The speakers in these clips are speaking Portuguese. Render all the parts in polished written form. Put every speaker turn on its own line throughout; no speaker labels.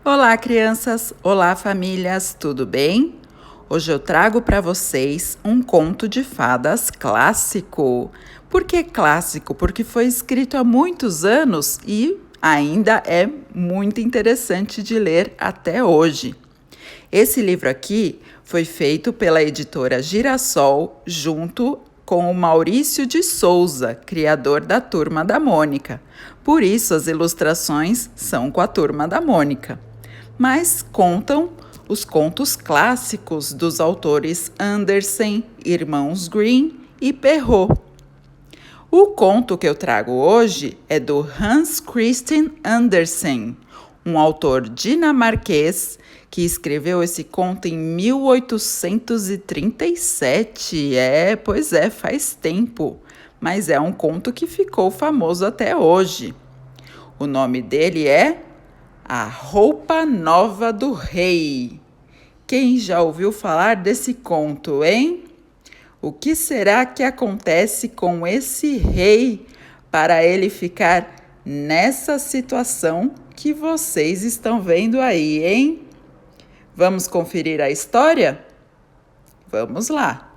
Olá, crianças! Olá, famílias! Tudo bem? Hoje eu trago para vocês um conto de fadas clássico. Por que clássico? Porque foi escrito há muitos anos e ainda é muito interessante de ler até hoje. Esse livro aqui foi feito pela editora Girassol junto com o Maurício de Souza, criador da Turma da Mônica. Por isso as ilustrações são com a Turma da Mônica. Mas contam os contos clássicos dos autores Andersen, Irmãos Grimm e Perrault. O conto que eu trago hoje é do Hans Christian Andersen, um autor dinamarquês que escreveu esse conto em 1837. Pois é, faz tempo, mas é um conto que ficou famoso até hoje. O nome dele é A Roupa Nova do Rei. Quem já ouviu falar desse conto, hein? O que será que acontece com esse rei para ele ficar nessa situação que vocês estão vendo aí, hein? Vamos conferir a história? Vamos lá!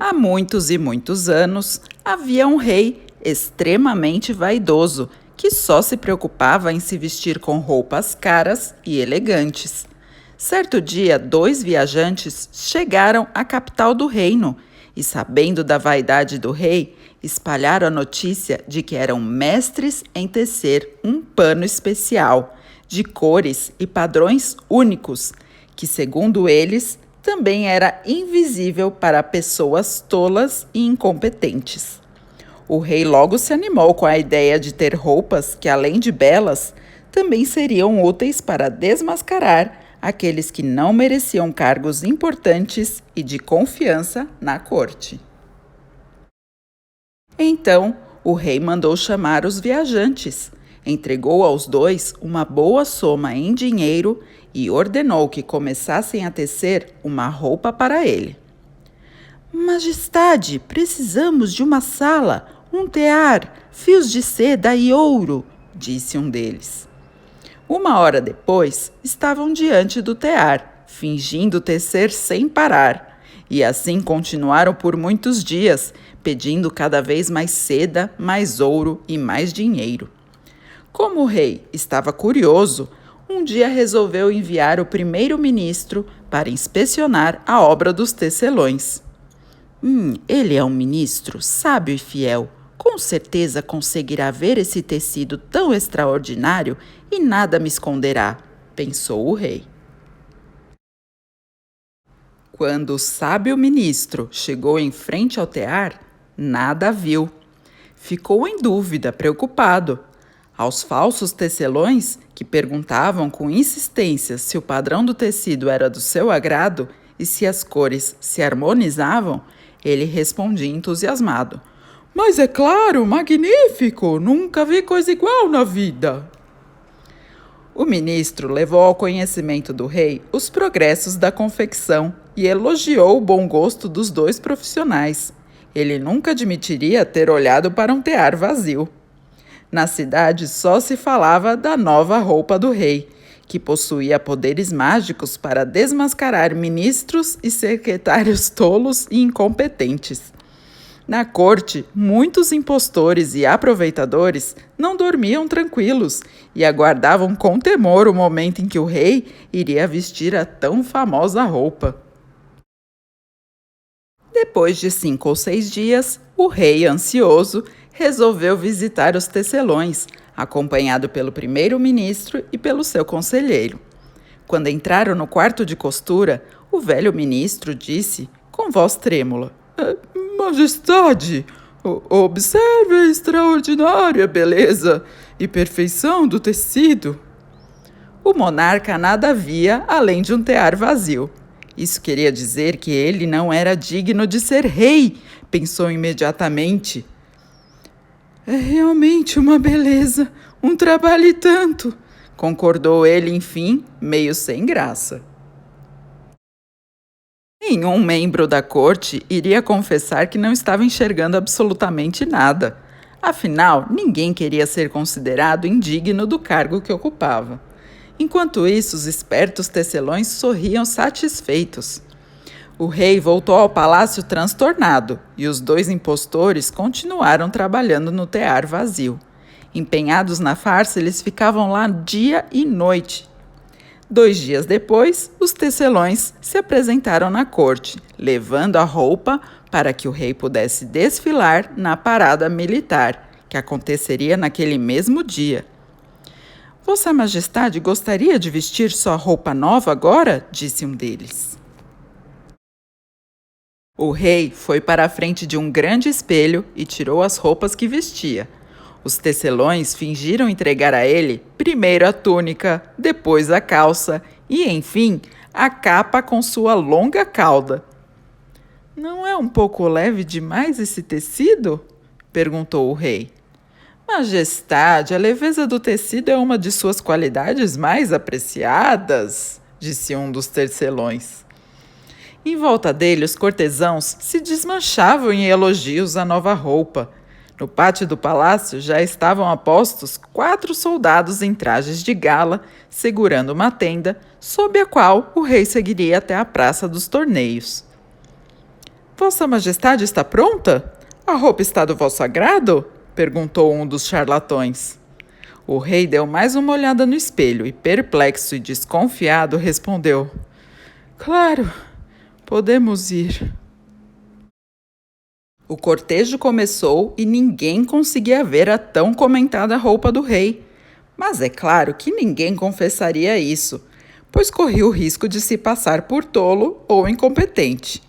Há muitos e muitos anos, havia um rei extremamente vaidoso que só se preocupava em se vestir com roupas caras e elegantes. Certo dia, 2 viajantes chegaram à capital do reino e, sabendo da vaidade do rei, espalharam a notícia de que eram mestres em tecer um pano especial, de cores e padrões únicos, que, segundo eles, também era invisível para pessoas tolas e incompetentes. O rei logo se animou com a ideia de ter roupas que, além de belas, também seriam úteis para desmascarar aqueles que não mereciam cargos importantes e de confiança na corte. Então, o rei mandou chamar os viajantes, entregou aos 2 uma boa soma em dinheiro e ordenou que começassem a tecer uma roupa para ele. Majestade, precisamos de uma sala, um tear, fios de seda e ouro, disse um deles. 1 hora depois, estavam diante do tear, fingindo tecer sem parar, e assim continuaram por muitos dias, pedindo cada vez mais seda, mais ouro e mais dinheiro. Como o rei estava curioso, um dia resolveu enviar o primeiro-ministro para inspecionar a obra dos tecelões. Ele é um ministro sábio e fiel. Com certeza conseguirá ver esse tecido tão extraordinário e nada me esconderá, pensou o rei. Quando o sábio ministro chegou em frente ao tear, nada viu. Ficou em dúvida, preocupado. Aos falsos tecelões, que perguntavam com insistência se o padrão do tecido era do seu agrado e se as cores se harmonizavam, ele respondia entusiasmado: "Mas é claro, magnífico! Nunca vi coisa igual na vida!" O ministro levou ao conhecimento do rei os progressos da confecção e elogiou o bom gosto dos 2 profissionais. Ele nunca admitiria ter olhado para um tear vazio. Na cidade só se falava da nova roupa do rei, que possuía poderes mágicos para desmascarar ministros e secretários tolos e incompetentes. Na corte, muitos impostores e aproveitadores não dormiam tranquilos e aguardavam com temor o momento em que o rei iria vestir a tão famosa roupa. Depois de 5 ou 6 dias, o rei, ansioso, resolveu visitar os tecelões, acompanhado pelo primeiro-ministro e pelo seu conselheiro. Quando entraram no quarto de costura, o velho ministro disse, com voz trêmula: Majestade, observe a extraordinária beleza e perfeição do tecido. O monarca nada via além de um tear vazio. Isso queria dizer que ele não era digno de ser rei, pensou imediatamente. É realmente uma beleza, um trabalho e tanto, concordou ele, enfim, meio sem graça. Nenhum membro da corte iria confessar que não estava enxergando absolutamente nada. Afinal, ninguém queria ser considerado indigno do cargo que ocupava. Enquanto isso, os espertos tecelões sorriam satisfeitos. O rei voltou ao palácio transtornado e os dois impostores continuaram trabalhando no tear vazio. Empenhados na farsa, eles ficavam lá dia e noite. 2 dias depois, os tecelões se apresentaram na corte, levando a roupa para que o rei pudesse desfilar na parada militar, que aconteceria naquele mesmo dia. Vossa Majestade gostaria de vestir sua roupa nova agora? Disse um deles. O rei foi para a frente de um grande espelho e tirou as roupas que vestia. Os tecelões fingiram entregar a ele primeiro a túnica, depois a calça e, enfim, a capa com sua longa cauda. Não é um pouco leve demais esse tecido? Perguntou o rei. Majestade, a leveza do tecido é uma de suas qualidades mais apreciadas, disse um dos tecelões. Em volta dele, os cortesãos se desmanchavam em elogios à nova roupa. No pátio do palácio já estavam a postos 4 soldados em trajes de gala, segurando uma tenda, sob a qual o rei seguiria até a Praça dos Torneios. Vossa Majestade está pronta? A roupa está do vosso agrado? Perguntou um dos charlatões. O rei deu mais uma olhada no espelho e, perplexo e desconfiado, respondeu: Claro, podemos ir. O cortejo começou e ninguém conseguia ver a tão comentada roupa do rei. Mas é claro que ninguém confessaria isso, pois corria o risco de se passar por tolo ou incompetente.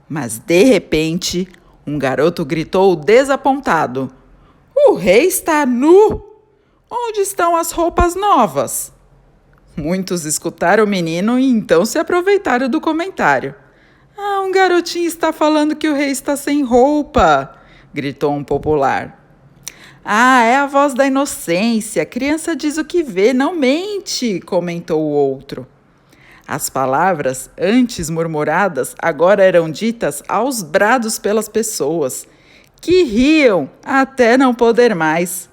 Mas, de repente, um garoto gritou desapontado: O rei está nu! Onde estão as roupas novas? Muitos escutaram o menino e então se aproveitaram do comentário. Um garotinho está falando que o rei está sem roupa, gritou um popular. É a voz da inocência. A criança diz o que vê, não mente, comentou o outro. As palavras, antes murmuradas, agora eram ditas aos brados pelas pessoas, que riam até não poder mais.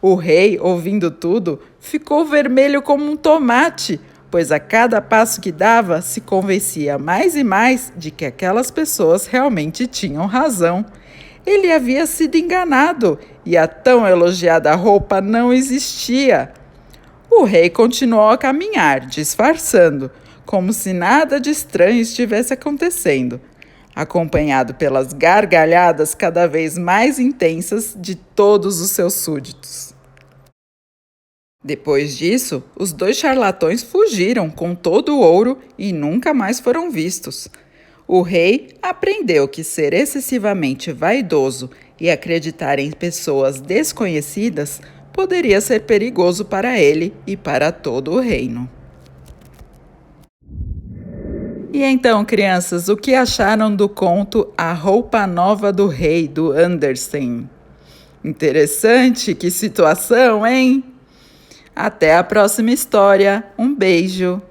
O rei, ouvindo tudo, ficou vermelho como um tomate, pois a cada passo que dava se convencia mais e mais de que aquelas pessoas realmente tinham razão. Ele havia sido enganado e a tão elogiada roupa não existia. O rei continuou a caminhar, disfarçando, como se nada de estranho estivesse acontecendo, acompanhado pelas gargalhadas cada vez mais intensas de todos os seus súditos. Depois disso, os 2 charlatões fugiram com todo o ouro e nunca mais foram vistos. O rei aprendeu que ser excessivamente vaidoso e acreditar em pessoas desconhecidas poderia ser perigoso para ele e para todo o reino. E então, crianças, o que acharam do conto A Roupa Nova do Rei, do Andersen? Interessante, que situação, hein? Até a próxima história. Um beijo!